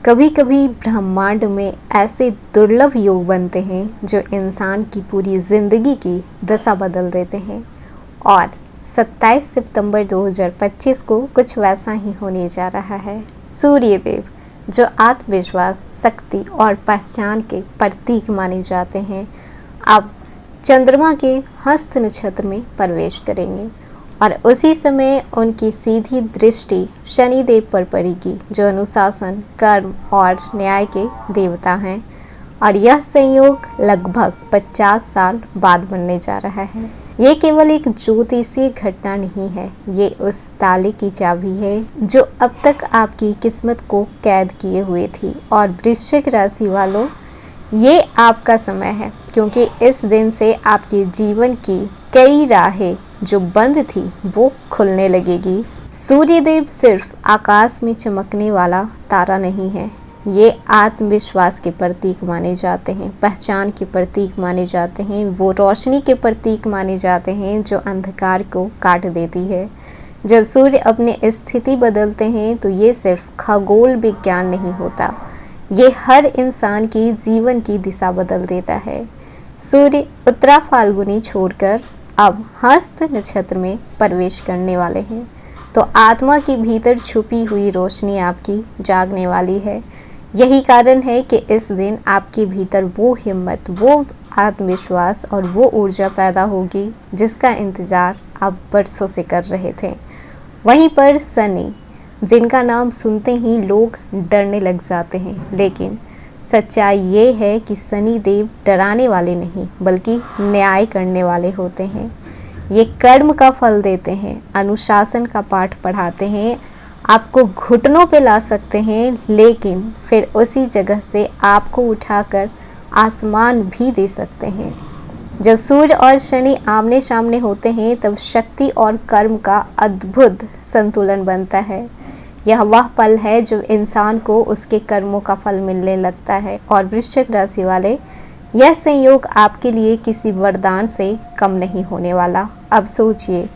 कभी कभी ब्रह्मांड में ऐसे दुर्लभ योग बनते हैं जो इंसान की पूरी जिंदगी की दशा बदल देते हैं। और 27 सितंबर 2025 को कुछ वैसा ही होने जा रहा है। सूर्यदेव जो आत्मविश्वास, शक्ति और पहचान के प्रतीक माने जाते हैं, अब चंद्रमा के हस्त नक्षत्र में प्रवेश करेंगे और उसी समय उनकी सीधी दृष्टि शनिदेव पर पड़ेगी जो अनुशासन, कर्म और न्याय के देवता हैं। और यह संयोग लगभग 50 साल बाद बनने जा रहा है। ये केवल एक ज्योतिषीय घटना नहीं है, ये उस ताले की चाबी है जो अब तक आपकी किस्मत को कैद किए हुए थी। और वृश्चिक राशि वालों, ये आपका समय है, क्योंकि इस दिन से आपके जीवन की कई राहें जो बंद थी वो खुलने लगेगी। सूर्यदेव सिर्फ आकाश में चमकने वाला तारा नहीं है, ये आत्मविश्वास के प्रतीक माने जाते हैं, पहचान के प्रतीक माने जाते हैं, वो रोशनी के प्रतीक माने जाते हैं जो अंधकार को काट देती है। जब सूर्य अपनी स्थिति बदलते हैं तो ये सिर्फ खगोल विज्ञान नहीं होता, ये हर इंसान की जीवन की दिशा बदल देता है। सूर्य उत्तरा फाल्गुनी छोड़कर अब हस्त नक्षत्र में प्रवेश करने वाले हैं, तो आत्मा के भीतर छुपी हुई रोशनी आपकी जागने वाली है। यही कारण है कि इस दिन आपके भीतर वो हिम्मत, वो आत्मविश्वास और वो ऊर्जा पैदा होगी जिसका इंतज़ार आप बरसों से कर रहे थे। वहीं पर शनि, जिनका नाम सुनते ही लोग डरने लग जाते हैं, लेकिन सच्चाई ये है कि शनि देव डराने वाले नहीं बल्कि न्याय करने वाले होते हैं। ये कर्म का फल देते हैं, अनुशासन का पाठ पढ़ाते हैं, आपको घुटनों पे ला सकते हैं, लेकिन फिर उसी जगह से आपको उठाकर आसमान भी दे सकते हैं। जब सूर्य और शनि आमने सामने होते हैं तब शक्ति और कर्म का अद्भुत संतुलन बनता है। यह वह पल है जब इंसान को उसके कर्मों का फल मिलने लगता है। और वृश्चिक राशि वाले, यह संयोग आपके लिए किसी वरदान से कम नहीं होने वाला। अब सोचिए,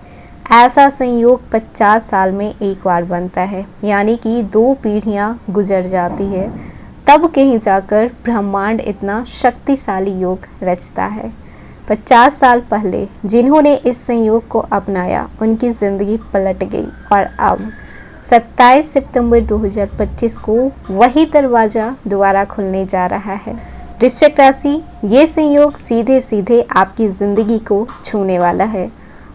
ऐसा संयोग 50 साल में एक बार बनता है, यानी कि 2 पीढ़ियां गुजर जाती है, तब कहीं जाकर ब्रह्मांड इतना शक्तिशाली योग रचता है। 50 साल पहले जिन्होंने इस संयोग को अपनाया उनकी ज़िंदगी पलट गई और अब 27 सितंबर 2025 को वही दरवाज़ा दोबारा खुलने जा रहा है। वृश्चिक राशि, ये संयोग सीधे सीधे आपकी ज़िंदगी को छूने वाला है।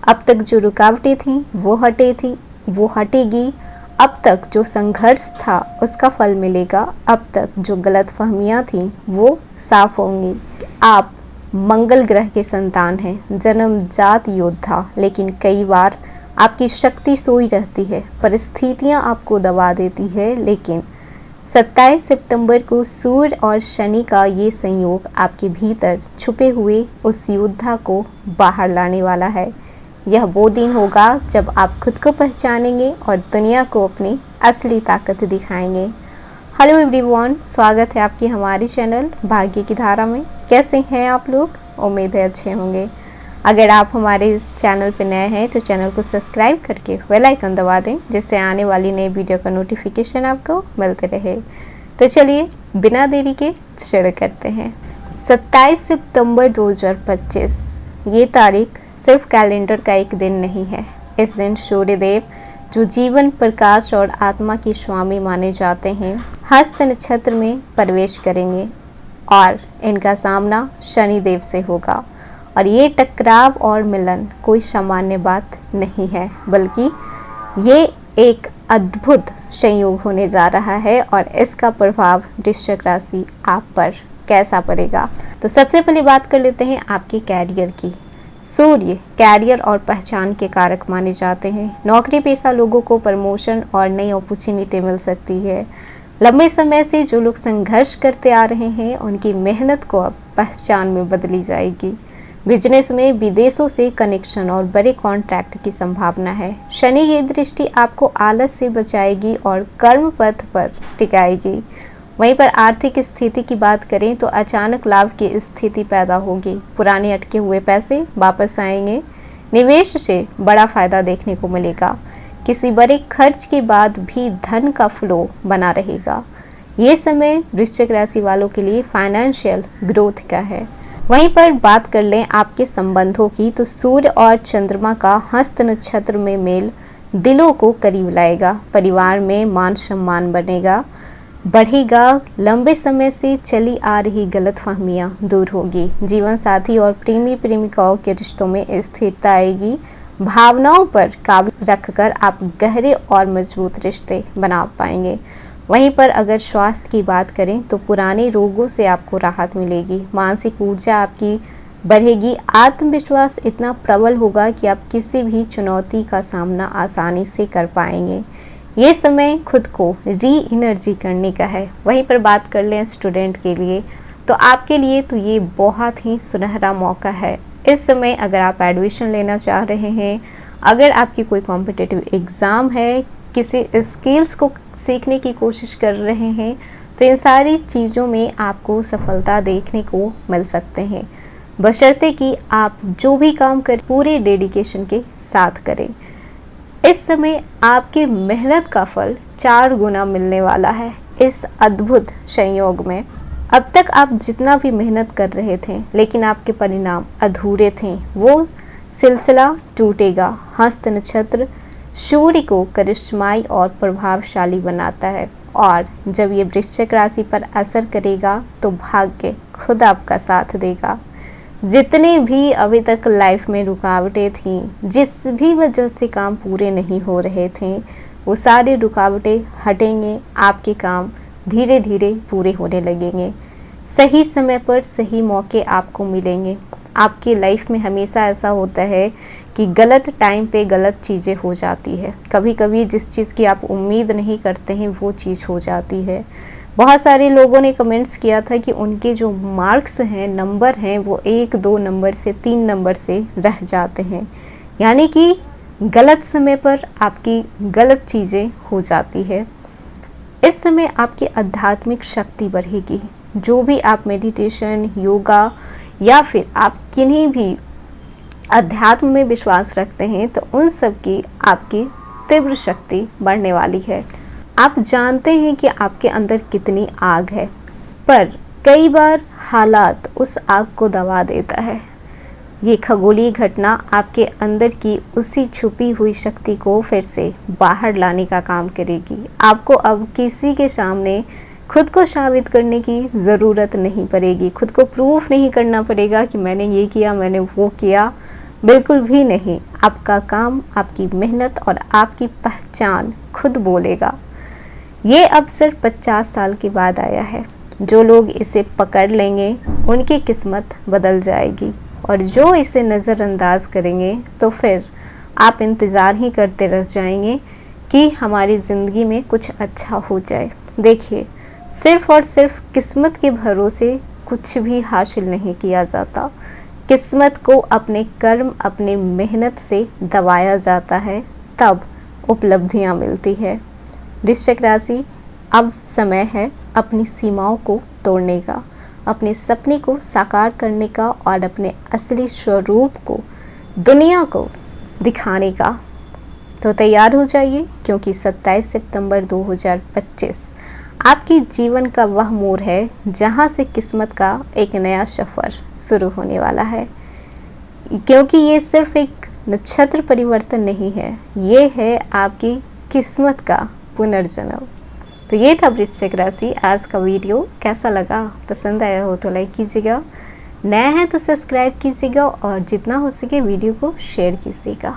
अब तक जो रुकावटें थीं वो हटेगी। अब तक जो संघर्ष था उसका फल मिलेगा। अब तक जो गलतफहमियां थीं वो साफ होंगी। आप मंगल ग्रह के संतान हैं, जन्मजात योद्धा, लेकिन कई बार आपकी शक्ति सोई रहती है, परिस्थितियां आपको दबा देती है। लेकिन 27 सितंबर को सूर्य और शनि का ये संयोग आपके भीतर छुपे हुए उस योद्धा को बाहर लाने वाला है। यह वो दिन होगा जब आप खुद को पहचानेंगे और दुनिया को अपनी असली ताकत दिखाएंगे। हेलो एवरीवन, स्वागत है आपकी हमारे चैनल भाग्य की धारा में। कैसे हैं आप लोग? उम्मीद है अच्छे होंगे। अगर आप हमारे चैनल पर नए हैं तो चैनल को सब्सक्राइब करके बेल आइकन दबा दें, जिससे आने वाली नई वीडियो का नोटिफिकेशन आपको मिलते रहे। तो चलिए बिना देरी के शुरू करते हैं। 27 सितंबर 2025 ये तारीख सिर्फ कैलेंडर का एक दिन नहीं है। इस दिन सूर्यदेव, जो जीवन, प्रकाश और आत्मा के स्वामी माने जाते हैं, हस्त नक्षत्र में प्रवेश करेंगे और इनका सामना शनिदेव से होगा। और ये टकराव और मिलन कोई सामान्य बात नहीं है, बल्कि ये एक अद्भुत संयोग होने जा रहा है। और इसका प्रभाव वृश्चिक राशि आप पर कैसा पड़ेगा, तो सबसे पहले बात कर लेते हैं आपके कैरियर की। सूर्य कैरियर और पहचान के कारक माने जाते हैं। नौकरी पेशा लोगों को प्रमोशन और नई अपॉर्चुनिटी मिल सकती है। लंबे समय से जो लोग संघर्ष करते आ रहे हैं उनकी मेहनत को अब पहचान में बदली जाएगी। बिजनेस में विदेशों से कनेक्शन और बड़े कॉन्ट्रैक्ट की संभावना है। शनि की दृष्टि आपको आलस से बचाएगी और कर्म पथ पर टिकाएगी। वहीं पर आर्थिक स्थिति की बात करें तो अचानक लाभ की स्थिति पैदा होगी। पुराने अटके हुए पैसे वापस आएंगे। निवेश से बड़ा फायदा देखने को मिलेगा। किसी बड़े खर्च के बाद भी धन का फ्लो बना रहेगा। ये समय वृश्चिक राशि वालों के लिए फाइनेंशियल ग्रोथ का है। वहीं पर बात कर लें आपके संबंधों की, तो सूर्य और चंद्रमा का हस्त नक्षत्र में मेल दिलों को करीब लाएगा। परिवार में मान सम्मान बढ़ेगा। लंबे समय से चली आ रही गलतफहमियां दूर होगी। जीवन साथी और प्रेमी प्रेमिकाओं के रिश्तों में स्थिरता आएगी। भावनाओं पर काबू रखकर आप गहरे और मजबूत रिश्ते बना पाएंगे। वहीं पर अगर स्वास्थ्य की बात करें तो पुराने रोगों से आपको राहत मिलेगी। मानसिक ऊर्जा आपकी बढ़ेगी। आत्मविश्वास इतना प्रबल होगा कि आप किसी भी चुनौती का सामना आसानी से कर पाएंगे। ये समय खुद को री एनर्जी करने का है। वहीं पर बात कर लें स्टूडेंट के लिए, तो आपके लिए तो ये बहुत ही सुनहरा मौका है। इस समय अगर आप एडमिशन लेना चाह रहे हैं, अगर आपकी कोई कॉम्पिटिटिव एग्ज़ाम है, किसी स्किल्स को सीखने की कोशिश कर रहे हैं, तो इन सारी चीज़ों में आपको सफलता देखने को मिल सकते हैं, बशर्ते कि आप जो भी काम करें पूरे डेडिकेशन के साथ करें। इस समय आपकी मेहनत का फल 4 गुना मिलने वाला है इस अद्भुत संयोग में। अब तक आप जितना भी मेहनत कर रहे थे लेकिन आपके परिणाम अधूरे थे, वो सिलसिला टूटेगा। हस्त नक्षत्र सूर्य को करिश्माई और प्रभावशाली बनाता है, और जब ये वृश्चिक राशि पर असर करेगा तो भाग्य खुद आपका साथ देगा। जितने भी अभी तक लाइफ में रुकावटें थीं, जिस भी वजह से काम पूरे नहीं हो रहे थे, वो सारी रुकावटें हटेंगे। आपके काम धीरे धीरे पूरे होने लगेंगे। सही समय पर सही मौके आपको मिलेंगे। आपकी लाइफ में हमेशा ऐसा होता है कि गलत टाइम पे गलत चीज़ें हो जाती है। कभी कभी जिस चीज़ की आप उम्मीद नहीं करते हैं वो चीज़ हो जाती है। बहुत सारे लोगों ने कमेंट्स किया था कि उनके जो मार्क्स हैं, नंबर हैं, वो 1-2 नंबर से 3 नंबर से रह जाते हैं। यानी कि गलत समय पर आपकी गलत चीज़ें हो जाती है। इस समय आपकी आध्यात्मिक शक्ति बढ़ेगी। जो भी आप मेडिटेशन, योगा या फिर आप किन्हीं भी अध्यात्म में विश्वास रखते हैं, तो उन सब की आपकी तीव्र शक्ति बढ़ने वाली है। आप जानते हैं कि आपके अंदर कितनी आग है, पर कई बार हालात उस आग को दबा देता है। ये खगोलीय घटना आपके अंदर की उसी छुपी हुई शक्ति को फिर से बाहर लाने का काम करेगी। आपको अब किसी के सामने खुद को साबित करने की ज़रूरत नहीं पड़ेगी। खुद को प्रूफ नहीं करना पड़ेगा कि मैंने ये किया, मैंने वो किया। बिल्कुल भी नहीं। आपका काम, आपकी मेहनत और आपकी पहचान खुद बोलेगा। ये अवसर 50 साल के बाद आया है। जो लोग इसे पकड़ लेंगे उनकी किस्मत बदल जाएगी, और जो इसे नज़रअंदाज करेंगे तो फिर आप इंतज़ार ही करते रह जाएंगे कि हमारी ज़िंदगी में कुछ अच्छा हो जाए। देखिए, सिर्फ़ और सिर्फ किस्मत के भरोसे कुछ भी हासिल नहीं किया जाता। किस्मत को अपने कर्म, अपने मेहनत से दबाया जाता है, तब उपलब्धियां मिलती है। वृश्चिक राशि, अब समय है अपनी सीमाओं को तोड़ने का, अपने सपने को साकार करने का और अपने असली स्वरूप को दुनिया को दिखाने का। तो तैयार हो जाइए, क्योंकि 27 सितंबर 2025 आपकी जीवन का वह मोड़ है जहां से किस्मत का एक नया सफ़र शुरू होने वाला है। क्योंकि ये सिर्फ एक नक्षत्र परिवर्तन नहीं है, ये है आपकी किस्मत का पुनर्जन्म। तो ये था वृश्चिक राशि। आज का वीडियो कैसा लगा? पसंद आया हो तो लाइक कीजिएगा, नया है तो सब्सक्राइब कीजिएगा और जितना हो सके वीडियो को शेयर कीजिएगा।